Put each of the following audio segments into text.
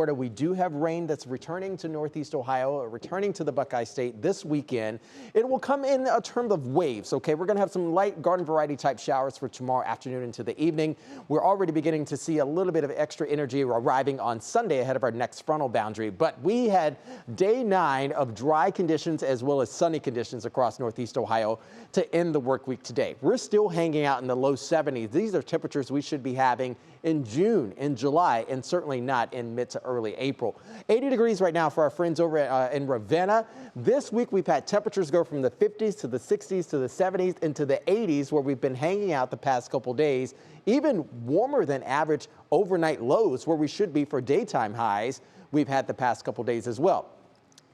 We do have rain that's returning to Northeast Ohio, returning to the Buckeye State this weekend. It will come in a term of waves, okay? We're going to have some light garden variety type showers for tomorrow afternoon into the evening. We're already beginning to see a little bit of extra energy arriving on Sunday ahead of our next frontal boundary. But we had day 9 of dry conditions as well as sunny conditions across Northeast Ohio to end the work week today. We're still hanging out in the low 70s. These are temperatures we should be having in June, in July, and certainly not in mid to early April. 80 degrees right now for our friends over in Ravenna. This week we've had temperatures go from the 50s to the 60s to the 70s into the 80s where we've been hanging out the past couple days. Even warmer than average overnight lows where we should be for daytime highs we've had the past couple days as well.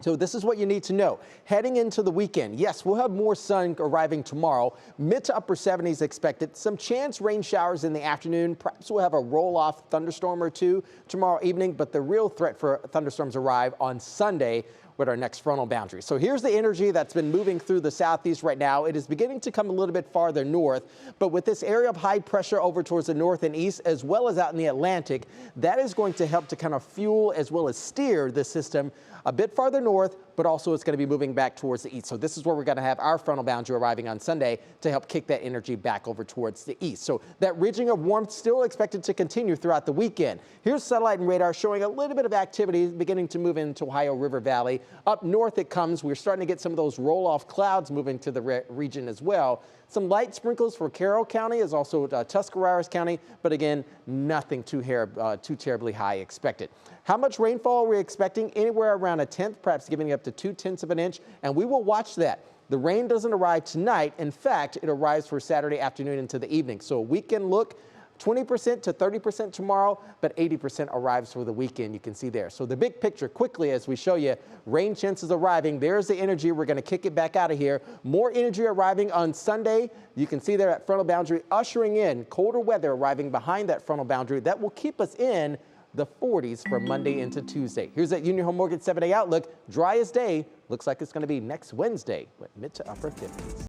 So this is what you need to know. Heading into the weekend, yes, we'll have more sun arriving tomorrow. Mid to upper 70s expected. Some chance rain showers in the afternoon. Perhaps we'll have a roll-off thunderstorm or two tomorrow evening, but the real threat for thunderstorms arrive on Sunday with our next frontal boundary. So here's the energy that's been moving through the southeast right now. It is beginning to come a little bit farther north, but with this area of high pressure over towards the north and east, as well as out in the Atlantic, that is going to help to kind of fuel as well as steer the system a bit farther north, but also it's going to be moving back towards the east. So this is where we're going to have our frontal boundary arriving on Sunday to help kick that energy back over towards the east. So that ridging of warmth still expected to continue throughout the weekend. Here's satellite and radar showing a little bit of activity beginning to move into Ohio River Valley. Up north it comes. We're starting to get some of those roll-off clouds moving to the region as well. Some light sprinkles for Carroll County, as also Tuscarawas County, but again, nothing too terribly high expected. How much rainfall are we expecting? Anywhere around 1/10, perhaps giving up to 2/10 of an inch, and we will watch that. The rain doesn't arrive tonight. In fact, it arrives for Saturday afternoon into the evening. So a weekend look, 20% to 30% tomorrow, but 80% arrives for the weekend. You can see there. So the big picture quickly as we show you rain chances arriving. There's the energy. We're going to kick it back out of here. More energy arriving on Sunday. You can see there at frontal boundary ushering in colder weather arriving behind that frontal boundary. That will keep us in the 40s from Monday into Tuesday. Here's that Union Home Mortgage 7-day outlook. Dry as day. Looks like it's going to be next Wednesday, but mid to upper 50s.